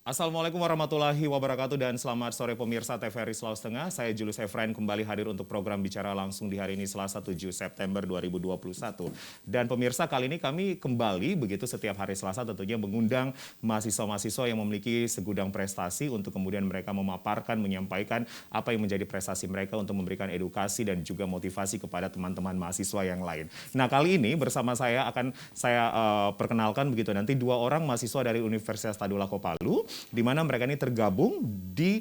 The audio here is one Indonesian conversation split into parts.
Assalamualaikum warahmatullahi wabarakatuh dan selamat sore pemirsa TVRI Sulawesi Tengah. Saya Julius Efrain kembali hadir untuk program Bicara Langsung di hari ini Selasa 7 September 2021. Dan pemirsa, kali ini kami kembali begitu setiap hari Selasa tentunya mengundang mahasiswa-mahasiswa yang memiliki segudang prestasi untuk kemudian mereka memaparkan, menyampaikan apa yang menjadi prestasi mereka untuk memberikan edukasi dan juga motivasi kepada teman-teman mahasiswa yang lain. Nah, kali ini bersama saya akan saya perkenalkan begitu nanti dua orang mahasiswa dari Universitas Tadulako Palu, di mana mereka ini tergabung di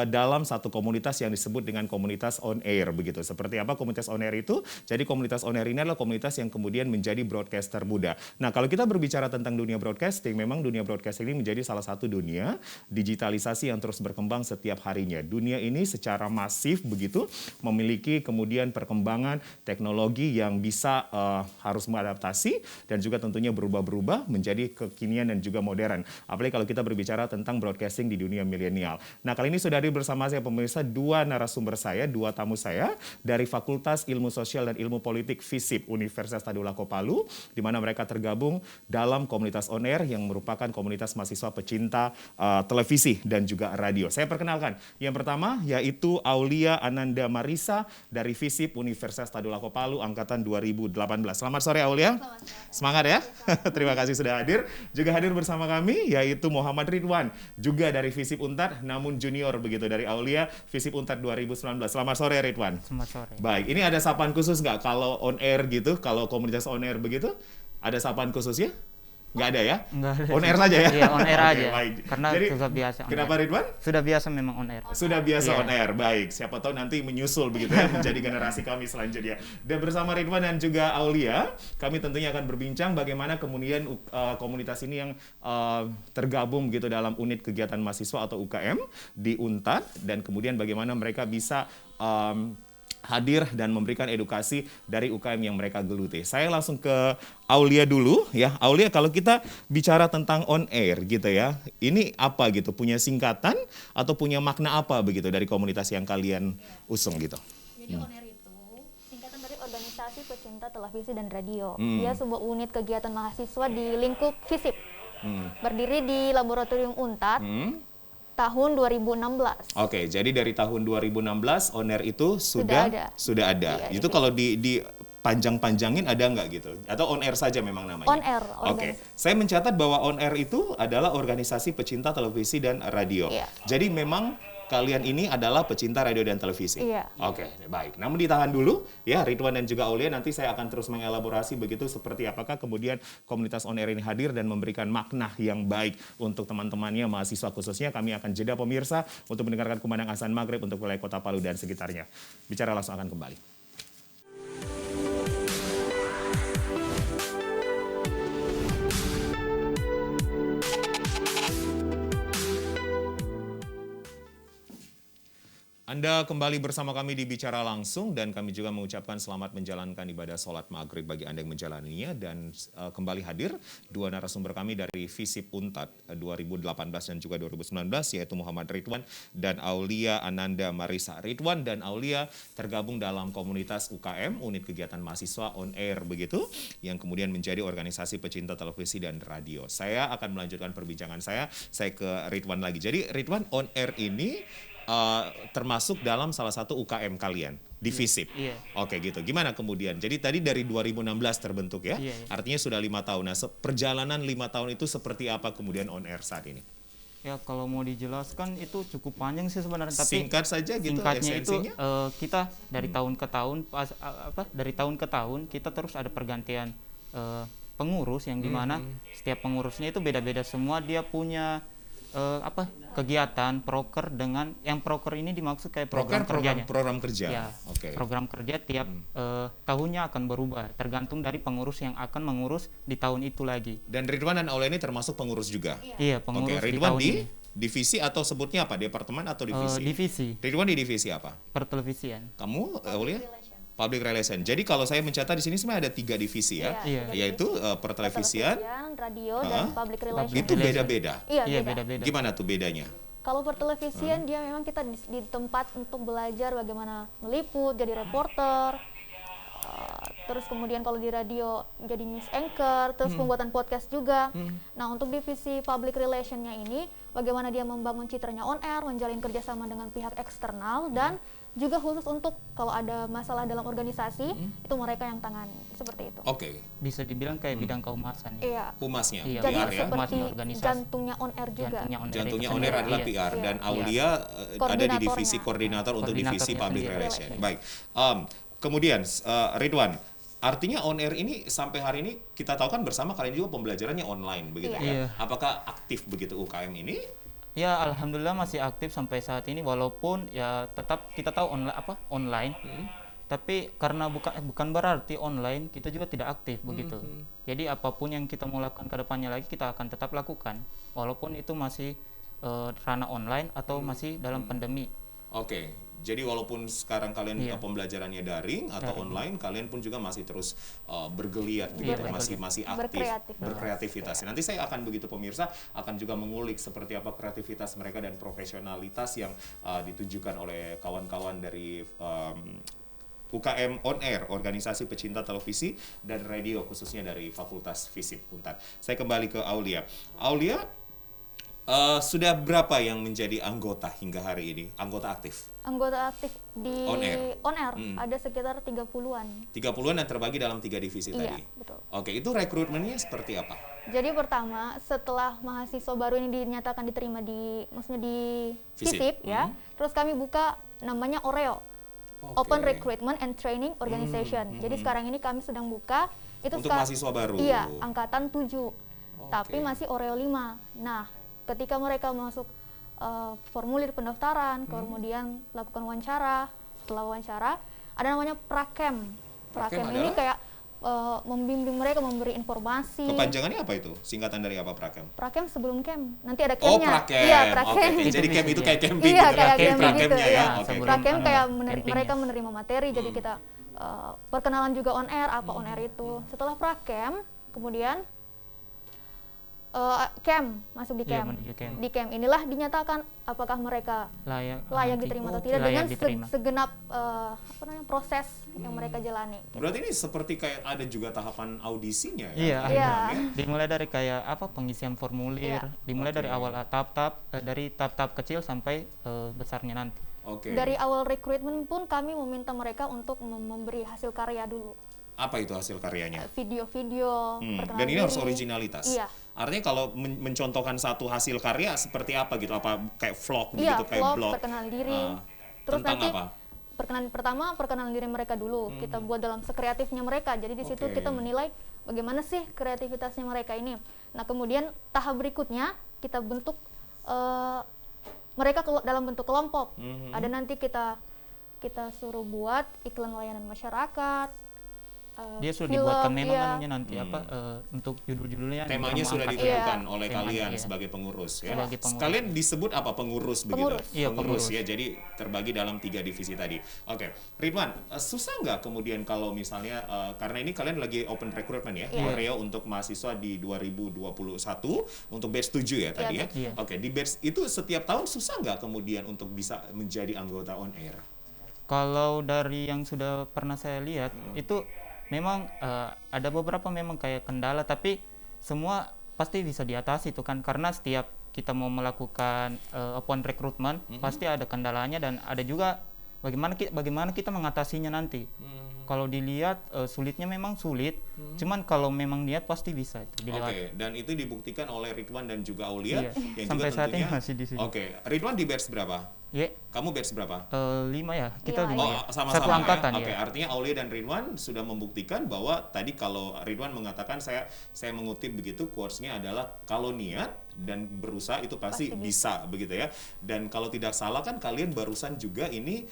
dalam satu komunitas yang disebut dengan komunitas on air begitu. Seperti apa komunitas on air itu? Jadi komunitas on air ini adalah komunitas yang kemudian menjadi broadcaster muda. Nah, kalau kita berbicara tentang dunia broadcasting, memang dunia broadcasting ini menjadi salah satu dunia digitalisasi yang terus berkembang setiap harinya. Dunia ini secara masif begitu memiliki kemudian perkembangan teknologi yang bisa harus mengadaptasi dan juga tentunya berubah-berubah menjadi kekinian dan juga modern. Apalagi kalau kita berbicara tentang broadcasting di dunia milenial. Nah, kali ini sudah hadir bersama saya pemirsa dua narasumber saya, dua tamu saya dari Fakultas Ilmu Sosial dan Ilmu Politik FISIP Universitas Tadulako Palu, di mana mereka tergabung dalam komunitas on air yang merupakan komunitas mahasiswa pecinta televisi dan juga radio. Saya perkenalkan, yang pertama yaitu Aulia Ananda Marisa dari FISIP Universitas Tadulako Palu angkatan 2018. Selamat sore Aulia. Semangat ya. Terima kasih sudah hadir. Juga hadir bersama kami yaitu Muhammad Ridwan, juga dari FISIP Untar, namun junior begitu dari Aulia, FISIP Untar 2019. Selamat sore Ridwan. Selamat sore. Baik, ini ada sapaan khusus nggak kalau on air gitu, kalau komunitas on air begitu, ada sapaan khususnya? Nggak ada ya? Nggak ada. On air saja ya? Iya, on air Oke, aja. baik. Karena Jadi, sudah biasa on kenapa air. Ridwan? Sudah biasa memang on air. Sudah biasa Iya. on air, baik. Siapa tahu nanti menyusul begitu ya, menjadi generasi kami selanjutnya. Dan bersama Ridwan dan juga Aulia, kami tentunya akan berbincang bagaimana kemudian komunitas ini yang tergabung gitu dalam unit kegiatan mahasiswa atau UKM di UNTAD, dan kemudian bagaimana mereka bisa hadir dan memberikan edukasi dari UKM yang mereka geluti. Saya langsung ke Aulia dulu ya. Aulia, kalau kita bicara tentang on air gitu ya, ini apa gitu? Punya singkatan atau punya makna apa begitu dari komunitas yang kalian usung gitu? Jadi on air itu singkatan dari Organisasi Pecinta Televisi dan Radio. Dia sebuah unit kegiatan mahasiswa di lingkup FISIP. Berdiri di Laboratorium UNTAD. Tahun 2016. Oke, jadi dari tahun 2016 on air itu sudah ada. Iya, Itu kalau di panjang-panjangin ada nggak gitu? Atau on air saja memang namanya? On air. Oke, saya mencatat bahwa on air itu adalah organisasi pecinta televisi dan radio. Iya. Jadi memang kalian ini adalah pecinta radio dan televisi. Iya. Oke, baik. Namun ditahan dulu ya Ridwan dan juga Aulia, nanti saya akan terus mengelaborasi begitu seperti apakah kemudian komunitas on air ini hadir dan memberikan makna yang baik untuk teman-temannya mahasiswa khususnya. Kami akan jeda pemirsa untuk mendengarkan kumandang azan maghrib untuk wilayah Kota Palu dan sekitarnya. Bicara langsung akan kembali. Anda kembali bersama kami di Bicara Langsung dan kami juga mengucapkan selamat menjalankan ibadah sholat maghrib bagi Anda yang menjalaninya, dan kembali hadir dua narasumber kami dari FISIP Untat 2018 dan juga 2019 yaitu Muhammad Ridwan dan Aulia Ananda Marisa. Ridwan dan Aulia tergabung dalam komunitas UKM, unit kegiatan mahasiswa on air begitu, yang kemudian menjadi organisasi pecinta televisi dan radio. Saya akan melanjutkan perbincangan saya ke Ridwan lagi. Jadi Ridwan, on air ini termasuk dalam salah satu UKM kalian di FISIP. Iya. Oke gitu. Gimana kemudian? Jadi tadi dari 2016 terbentuk ya. Iya. Artinya sudah 5 tahun. Nah, perjalanan 5 tahun itu seperti apa kemudian on air saat ini? Ya, kalau mau dijelaskan itu cukup panjang sih sebenarnya, tapi Singkat saja gitu singkatnya esensinya. itu kita dari tahun ke tahun dari tahun ke tahun kita terus ada pergantian pengurus yang dimana setiap pengurusnya itu beda-beda semua, dia punya kegiatan proker, dengan yang proker ini dimaksud kayak program kerjanya. Program kerja. Ya, Oke. program kerja tiap tahunnya akan berubah tergantung dari pengurus yang akan mengurus di tahun itu lagi. Dan Ridwan dan Aulia ini termasuk pengurus juga. Iya, pengurus Oke, di Ridwan tahun di ini. divisi atau sebutnya apa? Departemen atau divisi? Divisi Ridwan di divisi apa? pertelevisian. Kamu Aulia? Public Relation. Jadi kalau saya mencatat di sini sebenarnya ada 3 divisi ya, Iya. yaitu pertelevisian, radio, dan public relation. itu beda-beda. Iya, beda. beda-beda. Gimana tuh bedanya? Kalau pertelevisian dia memang kita di tempat untuk belajar bagaimana meliput, jadi reporter. terus kemudian kalau di radio jadi news anchor, terus pembuatan podcast juga. Nah, untuk divisi public relation-nya ini, bagaimana dia membangun citranya on air, menjalin kerjasama dengan pihak eksternal, dan juga khusus untuk kalau ada masalah dalam organisasi, itu mereka yang tangani, seperti itu. Oke. Bisa dibilang kayak bidang kehumasan. Iya. Humasnya, Iya, Jadi PR ya. seperti Humas organisasi. jantungnya on air juga. Jantungnya itu on air sendiri. adalah Iya. PR dan Iya. Aulia ada di divisi Koordinatornya. koordinator untuk divisi Koordinatornya public sendiri. relation. Baik. Kemudian Ridwan, artinya on air ini sampai hari ini kita tahu kan bersama kalian juga pembelajarannya online begitu ya. Iya. Apakah aktif begitu UKM ini? Ya, alhamdulillah masih aktif sampai saat ini, walaupun ya tetap kita tahu online. Tapi karena bukan berarti online kita juga tidak aktif begitu. Jadi apapun yang kita mau lakukan ke depannya lagi kita akan tetap lakukan, walaupun itu masih ranah online atau masih dalam pandemi. Oke. Jadi walaupun sekarang kalian Iya. pembelajarannya daring atau online, kalian pun juga masih terus bergeliat begitu, betul. masih aktif Berkreatif. berkreativitas. Nanti saya akan begitu pemirsa akan juga mengulik seperti apa kreativitas mereka dan profesionalitas yang ditunjukkan oleh kawan-kawan dari UKM On Air, organisasi pecinta televisi dan radio khususnya dari Fakultas Fisip Untar. Saya kembali ke Aulia. Aulia, sudah berapa yang menjadi anggota hingga hari ini? Anggota aktif? Anggota aktif di On air. ada sekitar 30-an. 30-an yang terbagi dalam 3 divisi Iya, tadi? betul. Oke, itu rekrutmennya seperti apa? Jadi pertama, setelah mahasiswa baru ini dinyatakan diterima di Fisip. FISIP ya, terus kami buka namanya OREO, Oke. Open Recruitment and Training Organization. Jadi sekarang ini kami sedang buka itu Untuk mahasiswa baru? Iya, angkatan 7. Tapi masih OREO 5. Nah, ketika mereka masuk formulir pendaftaran, kemudian lakukan wawancara. Setelah wawancara, ada namanya prakem. Prakem Prakem ini adalah? kayak membimbing mereka, memberi informasi. Kepanjangannya apa itu? Singkatan dari apa prakem? Prakem sebelum camp. Nanti ada Oh, campnya. prakem. Iya, Oke, prakem. oke. Jadi camp itu kayak camping Iya, gitu kayak kan? camping Prakemnya gitu, ya. ya. Oke. Sebelum- Prakem kayak campingnya. mereka menerima materi, jadi kita perkenalan juga on air, apa on air itu. Setelah prakem, kemudian camp, masuk di Iya, camp. menuju camp. Di camp inilah dinyatakan apakah mereka layak nanti. diterima atau Oke. tidak Layak dengan diterima. segenap proses yang mereka jalani. gitu. Berarti ini seperti kayak ada juga tahapan audisinya ya? Iya, Iya. dimulai dari kayak pengisian formulir, Iya. dimulai dari Oke. awal dari tahap-tahap kecil sampai besarnya nanti. Oke. Dari awal rekrutmen pun kami meminta mereka untuk memberi hasil karya dulu. Apa itu hasil karyanya? Video-video, perkenalan Dan ini harus diri. originalitas. Iya. Artinya kalau mencontohkan satu hasil karya seperti apa gitu? Apa kayak vlog Iya, gitu, kayak vlog, blog? perkenalan diri. Terus Tentang nanti apa? perkenalan diri mereka dulu. Kita buat dalam sekreatifnya mereka. Jadi di situ Oke. kita menilai bagaimana sih kreativitasnya mereka ini. Nah, kemudian tahap berikutnya kita bentuk mereka dalam bentuk kelompok. Ada nanti kita suruh buat iklan layanan masyarakat. Dia sudah film, dibuatkan memang iya. anunya nanti untuk judul-judulnya. Temanya yang sudah terangkat. ditentukan Iya. oleh Temanya, kalian iya. sebagai pengurus ya. Sebagai pengurus. Kalian disebut apa pengurus begitu? Pengurus. Iya, pengurus pengurus. ya. Jadi terbagi dalam 3 divisi tadi. Oke, Ridwan, susah nggak kemudian kalau misalnya karena ini kalian lagi open recruitment ya, Iya. OREO untuk mahasiswa di 2021 untuk batch 7 ya tadi ya. Iya. Oke, di batch itu setiap tahun susah nggak kemudian untuk bisa menjadi anggota on air? Kalau dari yang sudah pernah saya lihat itu memang ada beberapa memang kayak kendala, tapi semua pasti bisa diatasi itu kan, karena setiap kita mau melakukan open recruitment pasti ada kendalanya dan ada juga bagaimana kita mengatasinya nanti. Kalau dilihat sulitnya memang sulit, cuman kalau memang niat pasti bisa itu dilewati. Oke, dan itu dibuktikan oleh Ridwan dan juga Aulia Iya. yang Sampai juga saat ini tentunya. masih di sini. Oke, Ridwan di batch berapa? Ya, Kamu batch berapa? 5 ya. Kita Iya, 5 Oh, ya. sama-sama Satu ya? angkatan Oke, ya. artinya Aulia dan Ridwan sudah membuktikan bahwa tadi kalau Ridwan mengatakan saya mengutip begitu quotes-nya adalah kalau niat dan berusaha itu pasti bisa begitu ya. Dan kalau tidak salah kan kalian barusan juga ini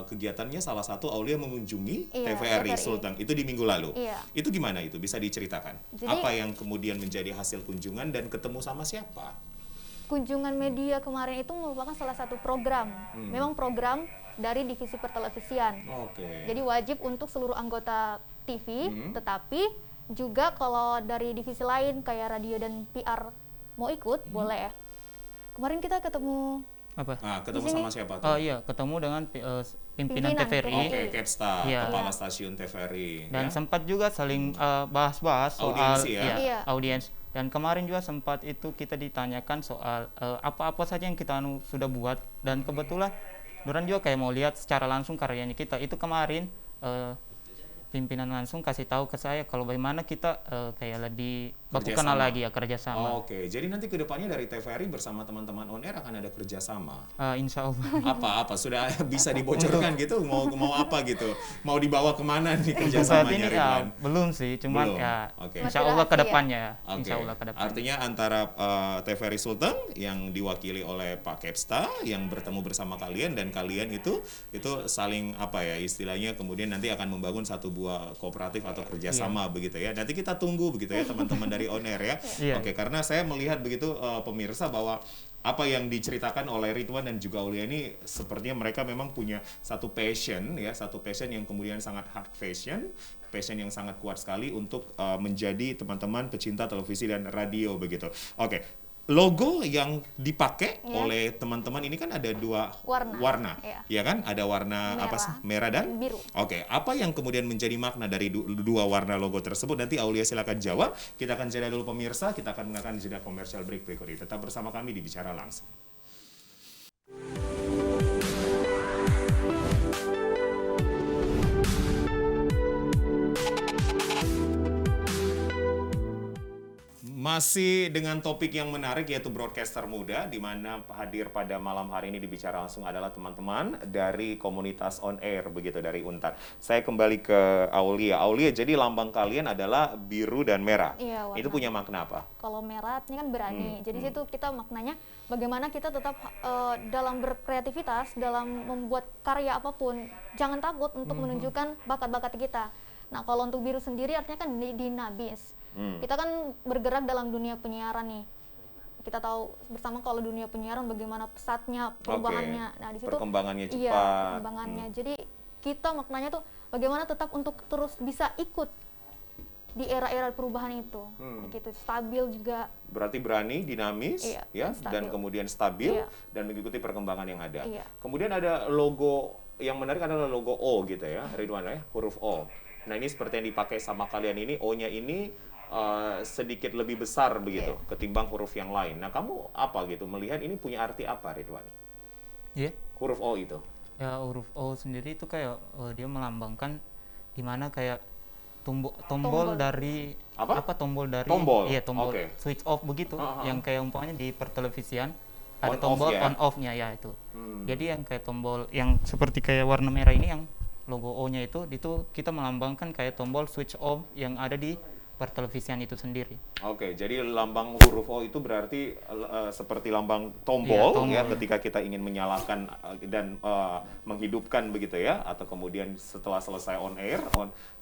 kegiatannya salah satu Aulia mengunjungi Iya, TVRI TVRI. Sulteng itu di minggu lalu. Iya. Itu gimana itu? Bisa diceritakan? Jadi- Apa yang kemudian menjadi hasil kunjungan dan ketemu sama siapa? Kunjungan media kemarin itu merupakan salah satu program. Memang program dari divisi pertelevisian. Oke. Jadi wajib untuk seluruh anggota TV, tetapi juga kalau dari divisi lain kayak radio dan PR mau ikut, boleh. Kemarin kita ketemu Apa? Ketemu Di sini. sama siapa tuh? Oh iya, ketemu dengan pimpinan Pimpinan TVRI. Oke, Kepsta, Iya. Kepala Stasiun TVRI. Dan ya? sempat juga saling bahas-bahas soal Audiensi ya? Iya. audiens. Dan kemarin juga sempat itu kita ditanyakan soal apa-apa saja yang kita sudah buat, dan kebetulan Duran juga kayak mau lihat secara langsung karyanya kita. Itu kemarin pimpinan langsung kasih tahu ke saya kalau bagaimana kita kayak lebih baku Kerjasama. kenal lagi ya, kerjasama. Oke, jadi nanti kedepannya dari TVRI bersama teman-teman on air akan ada kerjasama. Insya Allah. Apa sudah bisa dibocorkan gitu? Mau apa gitu? Mau dibawa kemana nih Saat kerjasamanya, ini Ridwan? belum sih, cuman Belum. ya Oke. insya Masih Allah ke rahasia. depannya. Oke. Insya Allah ke depannya. Artinya antara TVRI Sulteng yang diwakili oleh Pak Kepsta yang bertemu bersama kalian, dan kalian itu saling apa ya istilahnya, kemudian nanti akan membangun satu buah kooperatif atau kerjasama begitu ya. Nanti kita tunggu begitu ya teman-teman dari on air ya. Iya. Oke, karena saya melihat begitu pemirsa bahwa apa yang diceritakan oleh Ridwan dan juga Aulia ini sepertinya mereka memang punya satu passion yang kemudian sangat hard passion yang sangat kuat sekali untuk menjadi teman-teman pecinta televisi dan radio begitu. Oke. Logo yang dipakai Iya. oleh teman-teman ini kan ada dua warna. Iya. Ya kan? Ada warna apa sih? Merah dan biru. Oke, apa yang kemudian menjadi makna dari dua warna logo tersebut? Nanti Aulia silakan jawab. Kita akan jeda dulu pemirsa, kita akan mendengarkan jeda komersial break berikut ini. Tetap bersama kami di Bicara Langsung. Masih dengan topik yang menarik yaitu broadcaster muda, di mana hadir pada malam hari ini di Bicara Langsung adalah teman-teman dari komunitas on air begitu dari Untar. Saya kembali ke Aulia. Aulia, jadi lambang kalian adalah biru dan merah. Iya, warna. Itu punya makna apa? Kalau merah ini kan berani. Jadi situ kita maknanya bagaimana kita tetap dalam berkreativitas, dalam membuat karya apapun, jangan takut untuk menunjukkan bakat-bakat kita. Nah, kalau untuk biru sendiri artinya kan dinamis. Kita kan bergerak dalam dunia penyiaran nih. Kita tahu bersama kalau dunia penyiaran bagaimana pesatnya perubahannya. Nah, di situ perkembangannya cepat. Iya, perkembangannya. Jadi kita maknanya tuh bagaimana tetap untuk terus bisa ikut di era-era perubahan itu. Gitu, stabil juga. Berarti berani, dinamis, Iya, ya, stabil. dan kemudian stabil Iya. dan mengikuti perkembangan yang ada. Iya. Kemudian ada logo yang menarik adalah logo O gitu ya, Ridwan ya, huruf O. Nah, ini seperti yang dipakai sama kalian ini, O-nya ini sedikit lebih besar begitu ketimbang huruf yang lain. Nah, kamu apa gitu melihat ini punya arti apa, Ridwan? Iya. Huruf O itu. Ya, huruf O sendiri itu kayak dia melambangkan di mana kayak tombol dari tombol dari Tombol. iya, tombol Oke. switch off begitu, yang kayak umpamanya di pertelevisian ada On tombol off ya? on off-nya ya itu. Jadi yang kayak tombol yang seperti kayak warna merah ini yang logo O-nya itu kita melambangkan kayak tombol switch off yang ada di pertelevisian itu sendiri. Oke, jadi lambang huruf O itu berarti seperti lambang tombol, Iya, tombol. ya ketika kita ingin menyalakan dan menghidupkan begitu ya, atau kemudian setelah selesai on air,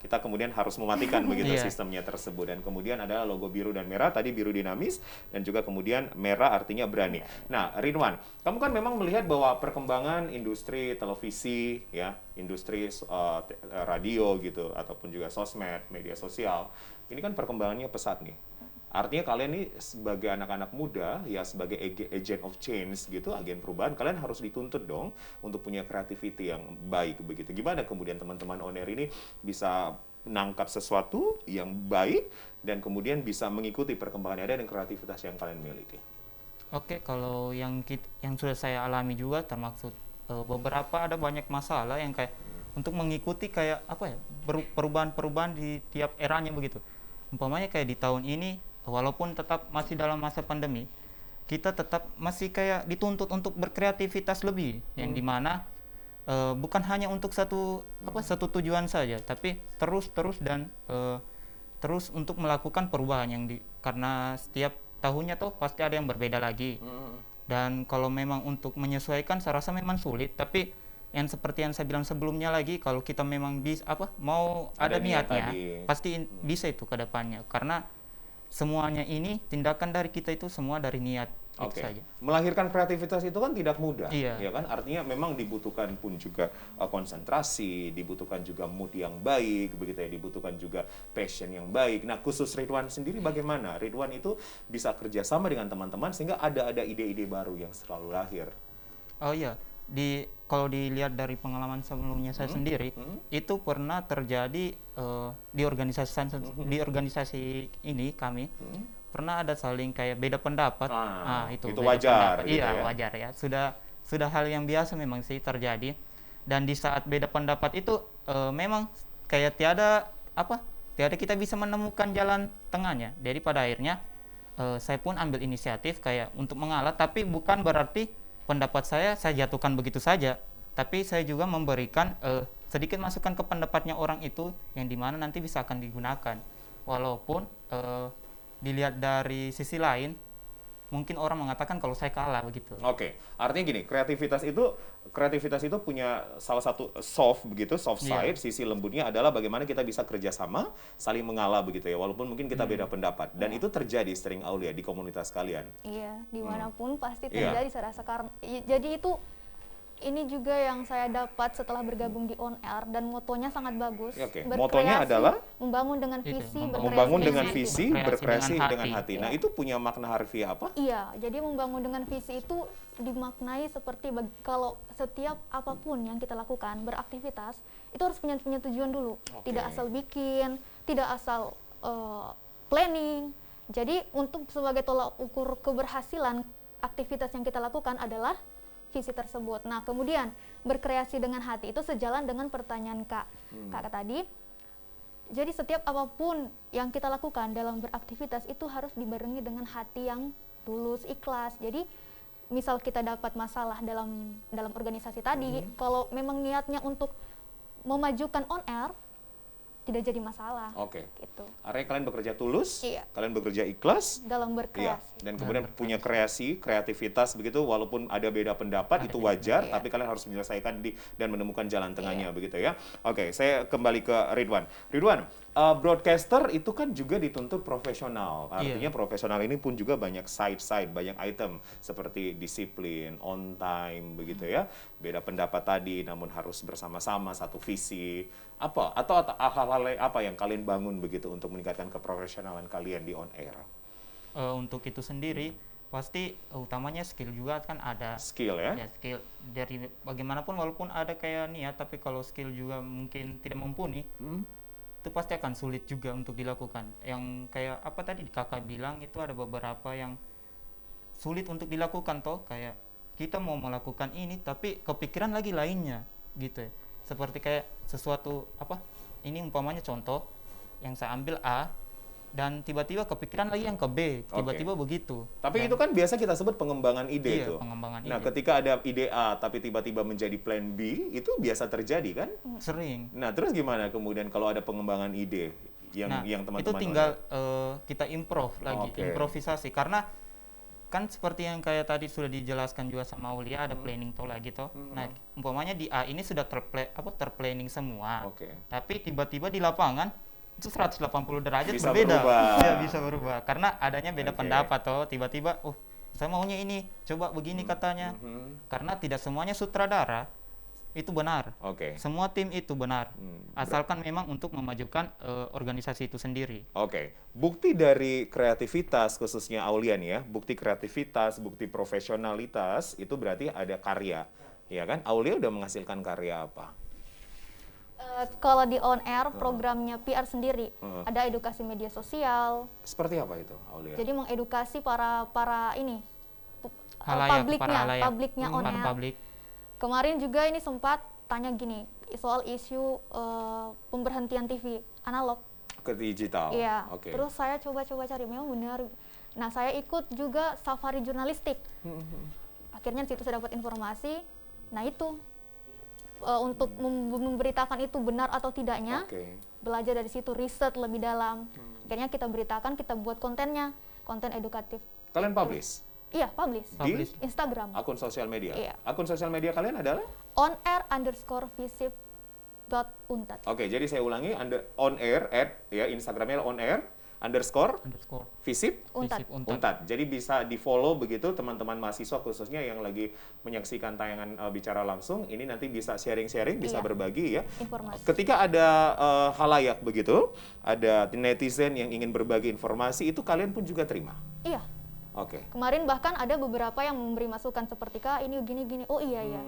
kita kemudian harus mematikan begitu Iya. sistemnya tersebut. Dan kemudian ada logo biru dan merah, tadi biru dinamis dan juga kemudian merah artinya berani. Nah, Ridwan, kamu kan memang melihat bahwa perkembangan industri televisi ya, industri radio gitu ataupun juga sosmed, media sosial. Ini kan perkembangannya pesat nih. Artinya kalian nih sebagai anak-anak muda, ya sebagai agent of change gitu, agen perubahan, kalian harus dituntut dong untuk punya creativity yang baik begitu. Gimana kemudian teman-teman on air ini bisa menangkap sesuatu yang baik dan kemudian bisa mengikuti perkembangan yang ada dan kreativitas yang kalian miliki? Oke, kalau yang sudah saya alami juga termasuk beberapa ada banyak masalah yang kayak untuk mengikuti kayak apa ya, perubahan-perubahan di tiap eranya begitu. Umpamanya kayak di tahun ini walaupun tetap masih dalam masa pandemi, kita tetap masih kayak dituntut untuk berkreativitas lebih, yang dimana bukan hanya untuk satu tujuan saja, tapi terus untuk melakukan perubahan karena setiap tahunnya tuh pasti ada yang berbeda lagi. Dan kalau memang untuk menyesuaikan saya rasa memang sulit, tapi yang seperti yang saya bilang sebelumnya lagi, kalau kita memang mau ada niatnya, pasti bisa itu ke depannya. Karena semuanya ini tindakan dari kita itu semua dari niat itu saja. Melahirkan kreativitas itu kan tidak mudah, Iya. ya kan? Artinya memang dibutuhkan pun juga konsentrasi, dibutuhkan juga mood yang baik, begitu ya, dibutuhkan juga passion yang baik. Nah, khusus Ridwan sendiri bagaimana? Ridwan itu bisa kerjasama dengan teman-teman sehingga ada ide-ide baru yang selalu lahir. Oh iya, kalau dilihat dari pengalaman sebelumnya saya sendiri, itu pernah terjadi di organisasi ini kami pernah ada saling kayak beda pendapat. Itu itu beda wajar pendapat. gitu Iya, ya. wajar ya. Sudah hal yang biasa memang sih terjadi. Dan di saat beda pendapat itu memang kayak tiada kita bisa menemukan jalan tengahnya. Jadi pada akhirnya saya pun ambil inisiatif kayak untuk mengalah, tapi bukan berarti pendapat saya jatuhkan begitu saja, tapi saya juga memberikan sedikit masukan ke pendapatnya orang itu yang dimana nanti bisa akan digunakan, walaupun dilihat dari sisi lain mungkin orang mengatakan kalau saya kalah begitu. Oke, artinya gini, kreativitas itu punya salah satu soft side, sisi lembutnya adalah bagaimana kita bisa kerjasama, saling mengalah begitu ya, walaupun mungkin kita beda pendapat, dan itu terjadi sering Aulia di komunitas kalian. Iya, dimanapun pasti terjadi saya rasa karena jadi itu ini juga yang saya dapat setelah bergabung di On Air dan motonya sangat bagus. Oke. Berkreasi, Motonya adalah membangun dengan visi, membangun dengan hati. visi, Berkreasi berkreasi dengan dengan hati. hati. Nah, itu punya makna harfiah apa? Iya, jadi membangun dengan visi itu dimaknai seperti kalau setiap apapun yang kita lakukan, beraktivitas, itu harus punya tujuan dulu. Oke. Tidak asal bikin, tidak asal planning. Jadi untuk sebagai tolak ukur keberhasilan aktivitas yang kita lakukan adalah visi tersebut. Nah, kemudian berkreasi dengan hati itu sejalan dengan pertanyaan Kak tadi. Jadi setiap apapun yang kita lakukan dalam beraktivitas itu harus dibarengi dengan hati yang tulus, ikhlas. Jadi misal kita dapat masalah dalam organisasi tadi, kalau memang niatnya untuk memajukan On Air, tidak jadi masalah. Oke. Gitu. Artinya kalian bekerja tulus, Iya. kalian bekerja ikhlas, Dalam iya, berkreasi. dan kemudian punya kreativitas begitu, walaupun ada beda pendapat itu wajar, Iya. tapi kalian harus menyelesaikan dan menemukan jalan tengahnya begitu ya. Oke, saya kembali ke Ridwan. Ridwan, broadcaster itu kan juga dituntut profesional. Artinya profesional ini pun juga banyak side, banyak item seperti disiplin, on time begitu ya. Beda pendapat tadi, namun harus bersama-sama satu visi. Atau hal-hal apa yang kalian bangun begitu untuk meningkatkan keprofesionalan kalian di On Air? Untuk itu sendiri pasti utamanya skill juga kan ada. Skill ya? Ya, skill dari bagaimanapun walaupun ada kayak niat, tapi kalau skill juga mungkin tidak mumpuni, itu pasti akan sulit juga untuk dilakukan. Yang kayak apa tadi kakak bilang itu ada beberapa yang sulit untuk dilakukan kayak kita mau melakukan ini tapi kepikiran lagi lainnya gitu ya. Seperti kayak sesuatu ini umpamanya contoh yang saya ambil A dan tiba-tiba kepikiran lagi yang ke B, tiba-tiba begitu. Tapi itu kan biasa kita sebut pengembangan ide itu. Pengembangan Nah, ide. ketika ada ide A tapi tiba-tiba menjadi plan B, itu biasa terjadi kan? Sering. Nah, terus gimana kemudian kalau ada pengembangan ide yang teman-teman itu tinggal kita improvisasi karena kan seperti yang kayak tadi sudah dijelaskan juga sama Aulia ada planning lagi toh. Nah, umpamanya di A ini sudah terplanning semua. Tapi tiba-tiba di lapangan itu 180 derajat bisa berbeda. berubah. Ya, bisa berubah karena adanya beda pendapat toh. Tiba-tiba saya maunya ini, coba begini katanya. Karena tidak semuanya sutradara itu benar. Semua tim itu benar. Asalkan memang untuk memajukan organisasi itu sendiri. Bukti dari kreativitas khususnya Aulia nih ya, bukti kreativitas, bukti profesionalitas itu berarti ada karya. Ya kan? Aulia udah menghasilkan karya apa? Kalau di On Air programnya PR sendiri ada edukasi media sosial. Seperti apa itu, Aulia? Jadi mengedukasi para ini Halayak, publiknya On Air. Publik. Kemarin juga ini sempat tanya gini soal isu pemberhentian TV analog Ke digital. Iya. Terus saya coba cari memang benar. Nah, saya ikut juga safari jurnalistik. Akhirnya di situ saya dapat informasi. Nah, itu untuk memberitakan itu benar atau tidaknya, belajar dari situ, riset lebih dalam. Akhirnya kita beritakan, kita buat kontennya, konten edukatif. Kalian publish? Iya, publish. Di Instagram. Akun sosial media? Iya. Akun sosial media kalian adalah? onair_visip.untat. Jadi saya ulangi, on air, Instagramnya on air, _visip, untat. Jadi bisa di-follow begitu teman-teman mahasiswa khususnya yang lagi menyaksikan tayangan bicara langsung, ini nanti bisa sharing-sharing, bisa berbagi ya. Informasi. Ketika ada halayak begitu, ada netizen yang ingin berbagi informasi, itu kalian pun juga terima? Iya. Oke. Kemarin bahkan ada beberapa yang memberi masukan seperti Kak ini gini-gini. Oh iya ya.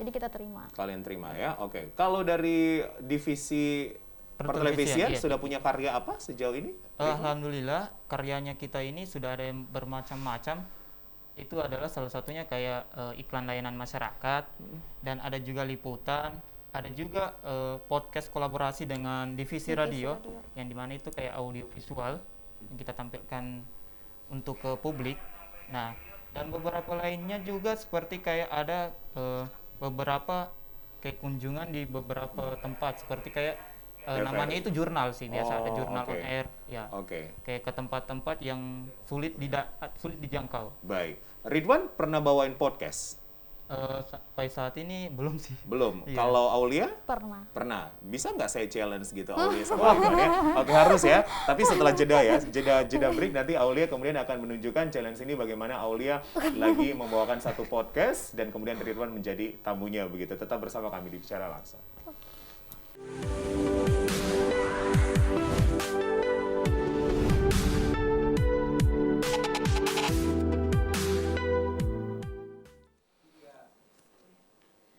Jadi kita terima. Kalian terima ya. Oke. Kalau dari divisi pertelevisian iya. sudah punya karya apa sejauh ini? Alhamdulillah karyanya kita ini sudah ada yang bermacam-macam. Itu adalah salah satunya kayak iklan layanan masyarakat dan ada juga liputan, ada juga podcast kolaborasi dengan divisi radio yang dimana itu kayak audio visual yang kita tampilkan untuk ke publik. Nah, dan beberapa lainnya juga seperti kayak ada beberapa kayak kunjungan di beberapa tempat seperti kayak namanya itu jurnal sih, biasa ada jurnal on air ya. Kayak ke tempat-tempat yang sulit dijangkau. Baik. Ridwan pernah bawain podcast? Sampai saat ini belum sih. Belum. Iya. Kalau Aulia? Pernah. Pernah. Bisa nggak saya challenge gitu Aulia sama Ridwan ya? Oke, harus ya. Tapi setelah jeda ya, jeda break nanti Aulia kemudian akan menunjukkan challenge ini bagaimana Aulia lagi membawakan satu podcast dan kemudian Ridwan menjadi tamunya begitu. Tetap bersama kami di Bicara Langsung.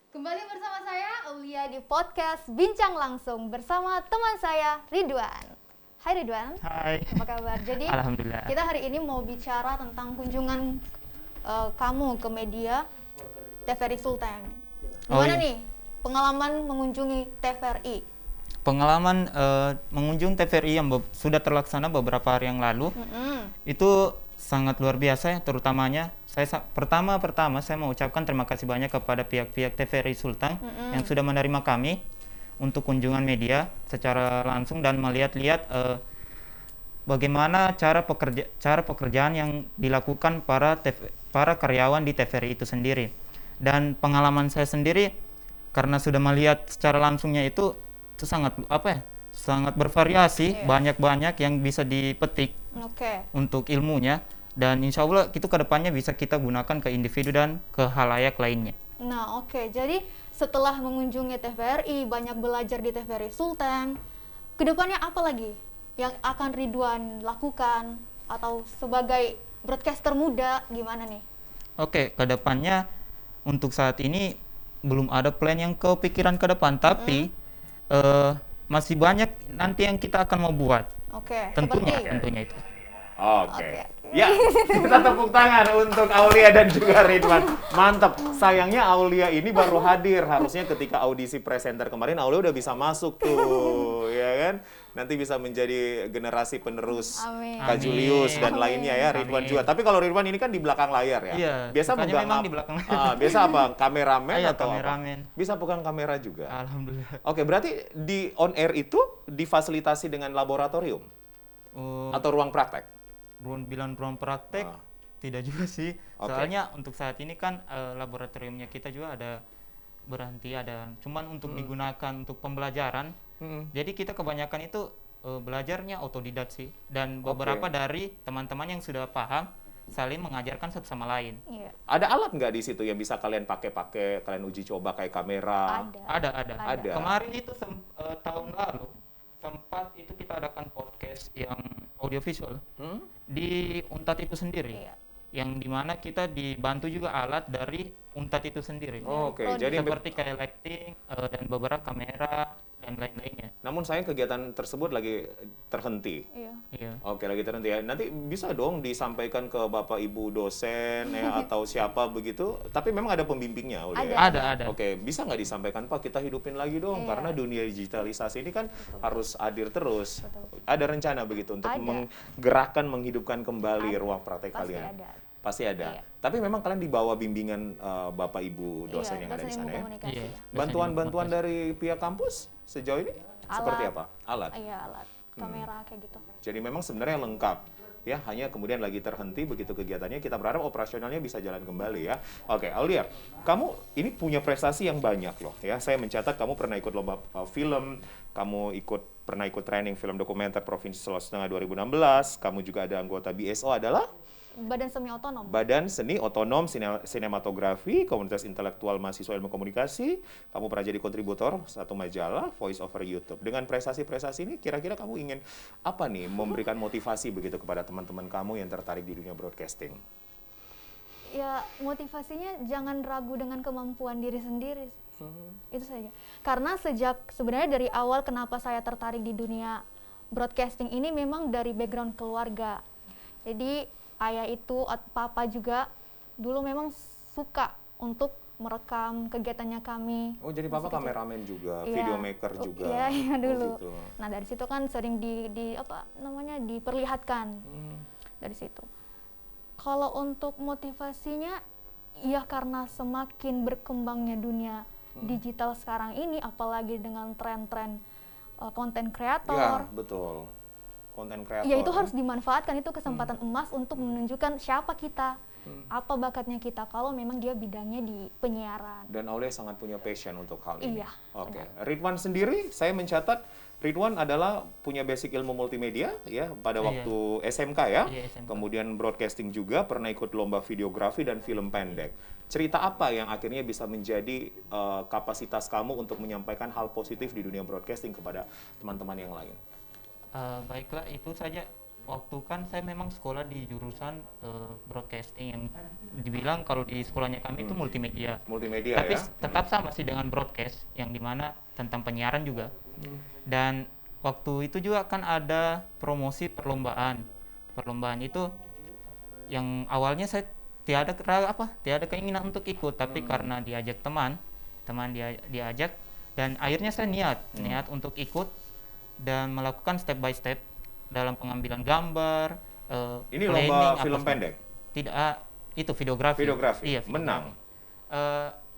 Kembali bersama saya Aulia di podcast Bincang Langsung bersama teman saya Ridwan. Hai Ridwan. Hai. Apa kabar? Jadi Alhamdulillah. kita hari ini mau bicara tentang kunjungan kamu ke media TVRI Sultan. Gimana nih pengalaman mengunjungi TVRI? Pengalaman mengunjung TVRI yang sudah terlaksana beberapa hari yang lalu itu sangat luar biasa ya, terutamanya pertama saya mau ucapkan terima kasih banyak kepada pihak-pihak TVRI Sultan yang sudah menerima kami untuk kunjungan media secara langsung dan melihat-lihat bagaimana cara pekerjaan yang dilakukan para karyawan di TVRI itu sendiri. Dan pengalaman saya sendiri karena sudah melihat secara langsungnya itu sangat bervariasi, banyak-banyak yang bisa dipetik untuk ilmunya, dan insya Allah itu kedepannya bisa kita gunakan ke individu dan ke halayak lainnya. Nah jadi setelah mengunjungi TVRI, banyak belajar di TVRI Sultan, kedepannya apa lagi yang akan Ridwan lakukan atau sebagai broadcaster muda gimana nih? Kedepannya untuk saat ini belum ada plan yang kepikiran ke depan, tapi masih banyak nanti yang kita akan mau buat. Tentunya itu. Ya, kita tepuk tangan untuk Aulia dan juga Ridwan. Mantap. Sayangnya Aulia ini baru hadir. Harusnya ketika audisi presenter kemarin Aulia udah bisa masuk tuh, ya kan? Nanti bisa menjadi generasi penerus Kak Julius dan lainnya ya, Ridwan juga. Tapi kalau Ridwan ini kan di belakang layar ya. Iya, biasa pegang di belakang layar. Biasa apa? Kameramen atau kameramen. apa? Bisa pegang kamera juga. Alhamdulillah. Oke, berarti di on air itu difasilitasi dengan laboratorium atau ruang praktek? Ruang praktek tidak juga sih. Soalnya untuk saat ini kan laboratoriumnya kita juga ada berhenti, cuman untuk digunakan untuk pembelajaran. Jadi kita kebanyakan itu belajarnya otodidak sih, dan beberapa dari teman-teman yang sudah paham saling mengajarkan satu sama lain. Ada alat nggak di situ yang bisa kalian pakai, kalian uji coba kayak kamera? Ada. Kemarin itu tahun lalu sempat itu kita adakan podcast yang audiovisual di Untat itu sendiri, yang dimana kita dibantu juga alat dari Untat itu sendiri. Jadi seperti kayak lighting dan beberapa kamera dan lain-lainnya. Namun sayang kegiatan tersebut lagi terhenti. Iya. Lagi terhenti ya. Nanti bisa dong disampaikan ke Bapak Ibu dosen ya atau siapa begitu. Tapi memang ada pembimbingnya. Ada. Bisa nggak disampaikan Pak, kita hidupin lagi dong karena dunia digitalisasi ini kan harus hadir terus. Ada rencana begitu untuk menggerakkan, menghidupkan kembali ruang praktek kalian. Pasti ada. Tapi memang kalian di bawah bimbingan Bapak Ibu dosen yang ada di sana ya. Bantuan-bantuan dari pihak kampus sejauh ini seperti apa? Alat. Alat. Kamera kayak gitu. Jadi memang sebenarnya lengkap. Ya, hanya kemudian lagi terhenti begitu kegiatannya. Kita berharap operasionalnya bisa jalan kembali ya. Aulia, kamu ini punya prestasi yang banyak loh ya. Saya mencatat kamu pernah ikut lomba film, kamu pernah ikut training film dokumenter Provinsi Sulawesi Tengah 2016, kamu juga ada anggota BSO adalah Badan Semi Otonom. Badan Seni Otonom Sinematografi, Komunitas Intelektual Mahasiswa Ilmu Komunikasi. Kamu pernah jadi kontributor satu majalah, Voice over YouTube. Dengan prestasi-prestasi ini, kira-kira kamu ingin apa nih, memberikan motivasi begitu kepada teman-teman kamu yang tertarik di dunia broadcasting? Ya, motivasinya jangan ragu dengan kemampuan diri sendiri. Itu saja. Karena sebenarnya dari awal kenapa saya tertarik di dunia broadcasting ini memang dari background keluarga. Jadi ayah itu, papa juga dulu memang suka untuk merekam kegiatannya kami. Oh, jadi papa kameramen juga, Iya. videomaker juga. Iya dulu. Oh, gitu. Nah, dari situ kan sering diperlihatkan. Dari situ. Kalau untuk motivasinya, ya karena semakin berkembangnya dunia digital sekarang ini, apalagi dengan tren-tren konten Ya, kreator. betul. Konten kreator. Ya itu harus dimanfaatkan, itu kesempatan emas untuk menunjukkan siapa kita, apa bakatnya kita, kalau memang dia bidangnya di penyiaran. Dan Aulia sangat punya passion untuk hal ini. Iya, Oke. Ridwan sendiri, saya mencatat Ridwan adalah punya basic ilmu multimedia ya pada Iya. waktu SMK ya. Iya, SMK. Kemudian broadcasting juga, pernah ikut lomba videografi dan film pendek. Cerita apa yang akhirnya bisa menjadi kapasitas kamu untuk menyampaikan hal positif di dunia broadcasting kepada teman-teman yang lain? Baiklah, itu saja. Waktu kan saya memang sekolah di jurusan broadcasting yang dibilang kalau di sekolahnya kami itu multimedia. Multimedia Tapi ya. tetap sama sih dengan broadcast yang dimana tentang penyiaran juga. Dan waktu itu juga kan ada promosi perlombaan. Perlombaan itu yang awalnya saya tiada keinginan untuk ikut, tapi karena diajak teman diajak, dan akhirnya saya niat untuk ikut dan melakukan step by step dalam pengambilan gambar. Ini planning, lomba apa film semua. pendek. Tidak, itu videografi. Videografi. Iya, Menang.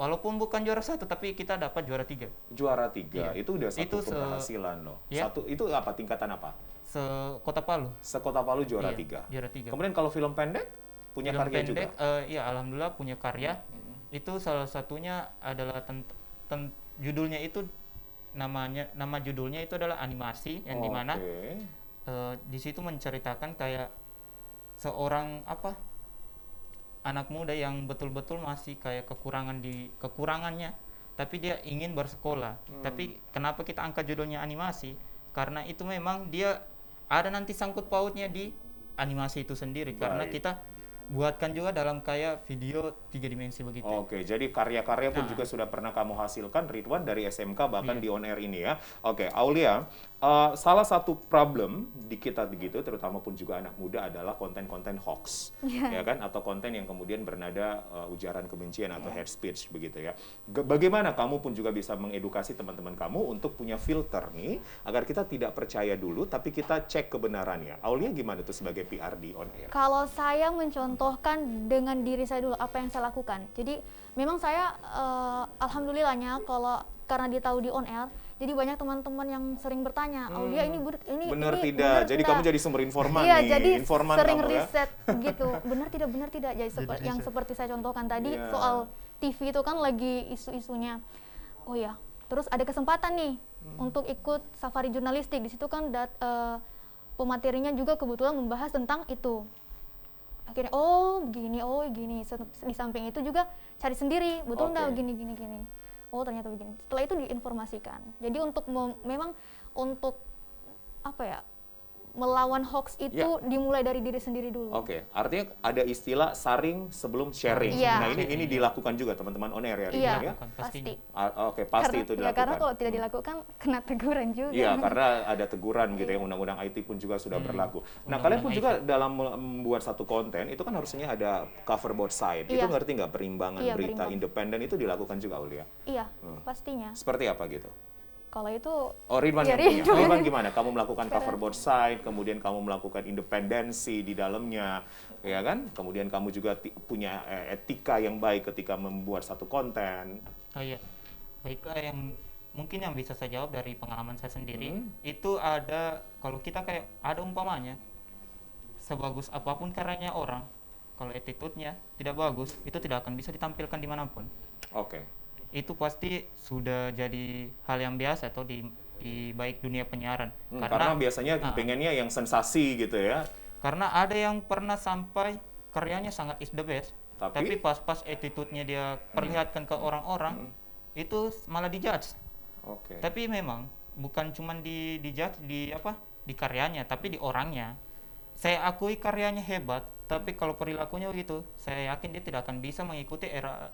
Walaupun bukan juara 1, tapi kita dapat juara 3. Juara 3. Iya. Itu udah satu Itu keberhasilan loh. Ya. Satu itu apa, tingkatan apa? Se-Kota Palu. Sekota Palu juara Iya, 3. juara 3. Kemudian kalau film pendek punya Film karya pendek, juga. ya alhamdulillah punya karya. Itu salah satunya adalah judulnya itu nama judulnya itu adalah animasi, yang dimana di situ menceritakan kayak seorang anak muda yang betul-betul masih kayak kekurangannya, tapi dia ingin bersekolah. Tapi kenapa kita angkat judulnya animasi? Karena itu memang dia ada nanti sangkut pautnya di animasi itu sendiri. Karena Baik. kita buatkan juga dalam kayak video 3 dimensi begitu. Oke, jadi karya-karya pun Nah. juga sudah pernah kamu hasilkan, Ridwan, dari SMK bahkan Iya. di on air ini ya. Oke, Aulia, salah satu problem di kita begitu, terutama pun juga anak muda, adalah konten-konten hoax, ya kan? Atau konten yang kemudian bernada ujaran kebencian atau hate speech begitu ya. Bagaimana kamu pun juga bisa mengedukasi teman-teman kamu untuk punya filter nih, agar kita tidak percaya dulu, tapi kita cek kebenarannya. Aulia gimana tuh sebagai PR di on air? Kalau saya mencontohkan dengan diri saya dulu apa yang saya lakukan. Jadi memang saya alhamdulillahnya karena ditahu di on air, jadi banyak teman-teman yang sering bertanya, Aulia ini Benar ini tidak? benar Jadi tidak?" kamu jadi sumber informan Iya, nih, jadi informan sering kamu ya. riset gitu. Benar tidak. Jadi yang seperti saya contohkan tadi Iya. soal TV itu kan lagi isu-isunya. Oh ya, terus ada kesempatan nih untuk ikut safari jurnalistik. Di situ kan pematerinya juga kebetulan membahas tentang itu. Akhirnya gini. Di samping itu juga cari sendiri, betul nggak Oke. gini. Oh ternyata begini. Setelah itu diinformasikan. Jadi untuk memang untuk melawan hoax itu Ya. dimulai dari diri sendiri dulu. Oke, artinya ada istilah saring sebelum sharing. Iya. Nah, ini dilakukan juga teman-teman on air ya, Ridwan, Iya, ya? pasti. Oke, pasti Karena- itu ya, dilakukan. karena kalau tidak dilakukan kena teguran juga. Iya, karena ada teguran gitu ya, undang-undang IT pun juga sudah berlaku. Nah, kalian pun juga Undang-undang dalam membuat satu konten, itu kan harusnya ada cover both side. Itu Iya. ngerti nggak, perimbangan Iya, berita berimbang. independen itu dilakukan juga, Aulia? Iya, pastinya. Seperti apa gitu? Kalau itu Oh, Ridwan ya, yang punya. Ridwan. Ridwan gimana? Kamu melakukan cover both side, kemudian kamu melakukan independensi di dalamnya, ya kan? Kemudian kamu juga punya etika yang baik ketika membuat satu konten. Oh iya, baiklah, yang mungkin yang bisa saya jawab dari pengalaman saya sendiri, itu ada, kalau kita kayak ada umpamanya, sebagus apapun karyanya orang, kalau attitude-nya tidak bagus, itu tidak akan bisa ditampilkan dimanapun. Oke. Itu pasti sudah jadi hal yang biasa atau di baik dunia penyiaran. Karena biasanya pengennya yang sensasi gitu ya. Karena ada yang pernah sampai karyanya sangat is the best. Tapi? Tapi pas attitude-nya dia perlihatkan ke orang-orang, itu malah dijudge. Oke. Tapi memang bukan cuma dijudge di karyanya, tapi di orangnya. Saya akui karyanya hebat, tapi kalau perilakunya begitu, saya yakin dia tidak akan bisa mengikuti era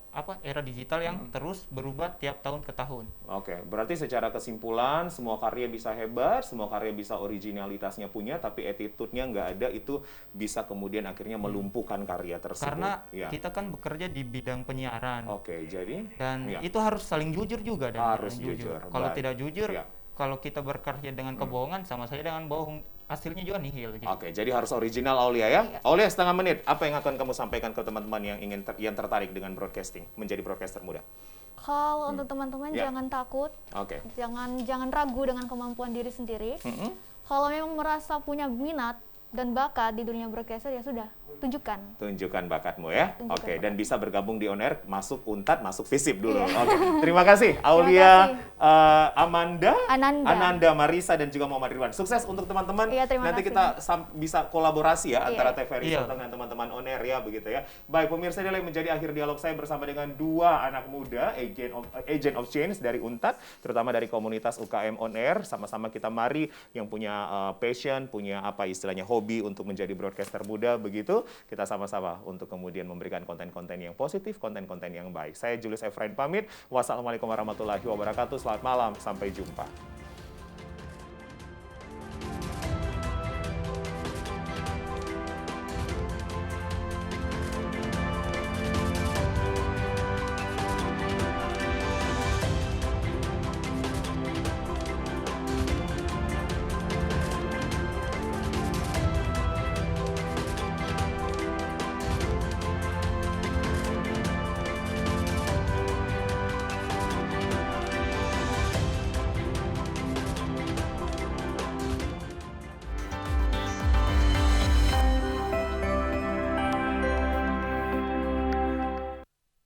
digital yang terus berubah tiap tahun ke tahun. Oke, berarti secara kesimpulan semua karya bisa hebat, semua karya bisa originalitasnya punya, tapi attitude-nya nggak ada, itu bisa kemudian akhirnya melumpuhkan karya tersebut. Karena Ya. kita kan bekerja di bidang penyiaran. Oke, jadi Dan ya. itu harus saling jujur juga dan Harus jujur. Kalau Baik. tidak jujur, Ya. kalau kita berkarya dengan kebohongan sama saja dengan bohong, hasilnya juga nihil gitu. Oke, jadi harus original Aulia ya. Aulia, setengah menit. Apa yang akan kamu sampaikan ke teman-teman yang yang tertarik dengan broadcasting, menjadi broadcaster muda? Kalau untuk teman-teman Ya. jangan takut, Oke. jangan ragu dengan kemampuan diri sendiri. Mm-mm. Kalau memang merasa punya minat dan bakat di dunia broadcaster, ya sudah, tunjukkan. Tunjukkan bakatmu ya. Tunjukkan Oke, dan bakat. bisa bergabung di On Air, masuk Untat, masuk Visip dulu. Iya. Oke, terima kasih Aulia, Amanda, Ananda. Marisa, dan juga Muhammad Ridwan. Sukses untuk teman-teman. Iya, terima Nanti kasih. kita bisa kolaborasi ya Iya. antara TVRI Iya. dengan teman-teman On Air ya, begitu ya. Baik, pemirsa, ini menjadi akhir dialog saya bersama dengan dua anak muda, agent of change dari Untat, terutama dari komunitas UKM On Air. Sama-sama kita mari yang punya passion, punya apa istilahnya hobi untuk menjadi broadcaster muda, begitu. Kita sama-sama untuk kemudian memberikan konten-konten yang positif, konten-konten yang baik. Saya Julius Efrain pamit. Wassalamualaikum warahmatullahi wabarakatuh. Selamat malam, sampai jumpa.